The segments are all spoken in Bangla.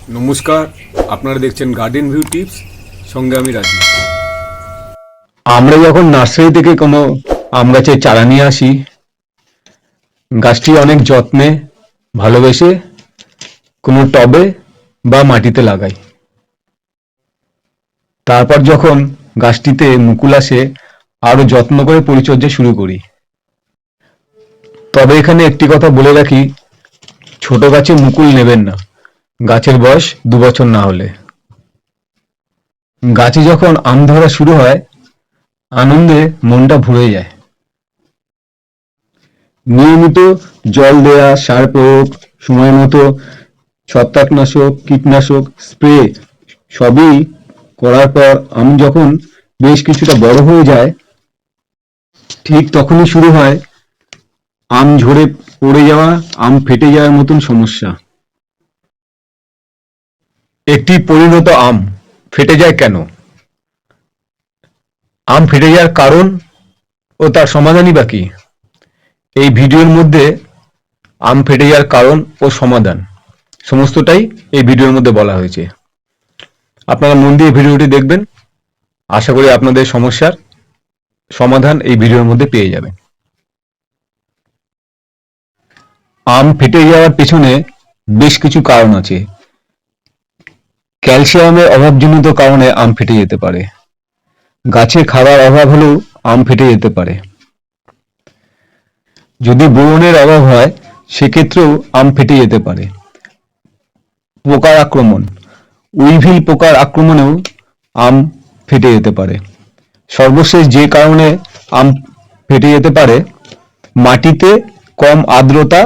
নমস্কার, আপনারা দেখছেন গার্ডেন ভিউ টিপস, সঙ্গে আমি রাজীব। আমরা যখন নার্সারি থেকে কোনো আম গাছের চারা নিয়ে আসি, গাছটি অনেক যত্নে ভালোবেসে কোনো টবে বা মাটিতে লাগাই। তারপর যখন গাছটিতে মুকুল আসে, আরো যত্ন করে পরিচর্যা শুরু করি। তবে এখানে একটি কথা বলে রাখি, ছোট গাছে মুকুল নেবেন না গাছের বয়স 2 বছর না হলে। গাছে যখন আম ধরা শুরু হয়, আনন্দে মনটা ভরে যায়। নিয়মিত জল দেয়া, সার প্রয়োগ, সময় মতো ছত্রাকনাশক, কীটনাশক স্প্রে সবই করার পর আম যখন বেশ কিছুটা বড় হয়ে যায়, ঠিক তখনই শুরু হয় আম ঝরে পড়ে যাওয়া, আম ফেটে যাওয়ার মতন সমস্যা। একটি পরিণত আম ফেটে যায় কেন? আম ফেটে যাওয়ার কারণ ও তার সমাধানই বা কি? এই ভিডিওর মধ্যে আম ফেটে যাওয়ার কারণ ও সমাধান সমস্তটাই এই ভিডিওর মধ্যে বলা হয়েছে। আপনারা মন দিয়ে ভিডিওটি দেখবেন, আশা করি আপনাদের সমস্যার সমাধান এই ভিডিওর মধ্যে পেয়ে যাবেন। আম ফেটে যাওয়ার পেছনে বেশ কিছু কারণ আছে। ক্যালসিয়ামের অভাবজনিত কারণে আম ফেটে যেতে পারে। গাছে খাবার অভাব হলেও আম ফেটে যেতে পারে। যদি বোরনের অভাব হয়, সেক্ষেত্রেও আম ফেটে যেতে পারে। পোকার আক্রমণ, উইভিল পোকার আক্রমণেও আম ফেটে যেতে পারে। সর্বশেষ যে কারণে আম ফেটে যেতে পারে, মাটিতে কম আর্দ্রতা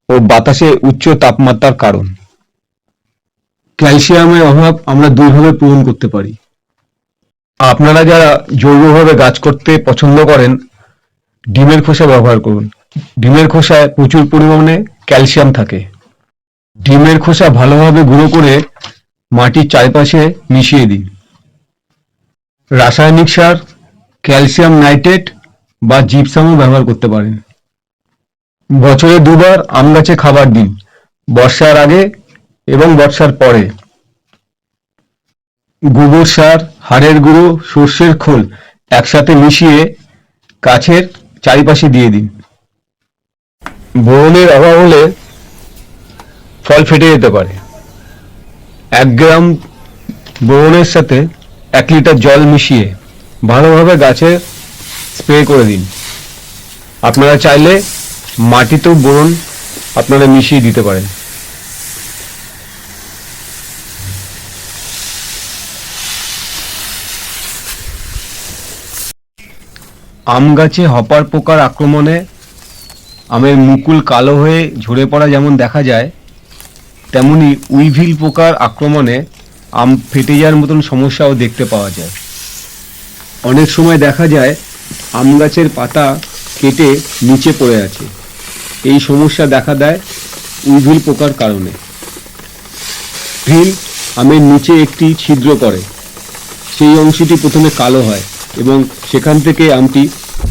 ও বাতাসে উচ্চ তাপমাত্রার কারণ। ক্যালসিয়ামের অভাব আমরা দুইভাবে পূরণ করতে পারি। আপনারা যারা জৈবভাবে গাছ করতে পছন্দ করেন, ডিমের খোসা ব্যবহার করুন। ডিমের খোসায় প্রচুর পরিমাণে ক্যালসিয়াম থাকে। ডিমের খোসা ভালোভাবে গুঁড়ো করে মাটির চারপাশে মিশিয়ে দিন। রাসায়নিক সার, ক্যালসিয়াম নাইট্রেট বা জিপসামও ব্যবহার করতে পারেন। বছরে 2বার আম গাছে খাবার দিন, বর্ষার আগে এবং বর্ষার পরে। গোবর সার, হাড়ের গুঁড়ো, সর্ষের খোল একসাথে মিশিয়ে গাছের চারিপাশে দিয়ে দিন। বোরনের অভাব হলে ফল ফেটে যেতে পারে। 1 গ্রাম বোরনের সাথে 1 লিটার জল মিশিয়ে ভালোভাবে গাছে স্প্রে করে দিন। আপনারা চাইলে মাটিতেও বোরন আপনারা মিশিয়ে দিতে পারেন। আম গাছে হপার পোকার আক্রমণে আমের মুকুল কালো হয়ে ঝরে পড়া যেমন দেখা যায়, তেমনি উইভিল পোকার আক্রমণে আম ফেটে যাওয়ার মতন সমস্যাও দেখতে পাওয়া যায়। অনেক সময় দেখা যায় আম গাছের পাতা কেটে নিচে পড়ে আছে। এই সমস্যা দেখা দেয় উইভিল পোকার কারণে। উইভিল আমের নিচে একটি ছিদ্র করে, সেই অংশটি প্রথমে কালো হয় এবং সেখান থেকে আমটি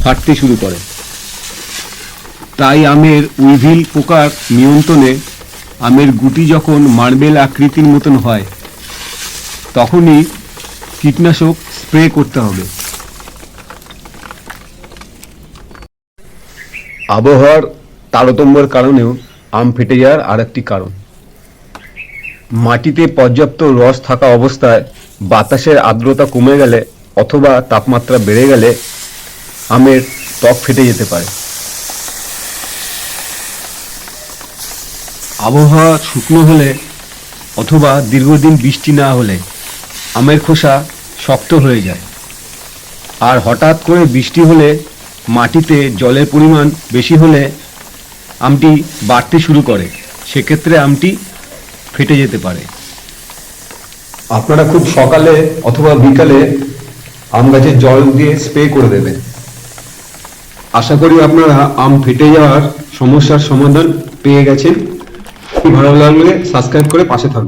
ফাটতে শুরু করে। তাই আমের উইভিল পোকার নিয়ন্ত্রণে আমের গুটি যখন মার্বেল আকৃতির মতন হয়, তখনই কীটনাশক স্প্রে করতে হবে। আবহাওয়ার তারতম্যের কারণেও আম ফেটে যাওয়ার আরেকটি কারণ। মাটিতে পর্যাপ্ত রস থাকা অবস্থায় বাতাসের আর্দ্রতা কমে গেলে অথবা তাপমাত্রা বেড়ে গেলে আমের ত্বক ফেটে যেতে পারে। আবহাওয়া শুকনো হলে অথবা দীর্ঘদিন বৃষ্টি না হলে আমের খোসা শক্ত হয়ে যায়। আর হঠাৎ করে বৃষ্টি হলে মাটিতে জলের পরিমাণ বেশি হলে আমটি বাড়তে শুরু করে, সেক্ষেত্রে আমটি ফেটে যেতে পারে। আপনারা খুব সকালে অথবা বিকালে আম গাছে জল দিয়ে স্প্রে করে দেবেন। আশা করি আপনারা আম ফেটে যাওয়ার সমস্যার সমাধান পেয়ে গেছেন। ভালো লাগলে সাবস্ক্রাইব করে পাশে থাকবেন।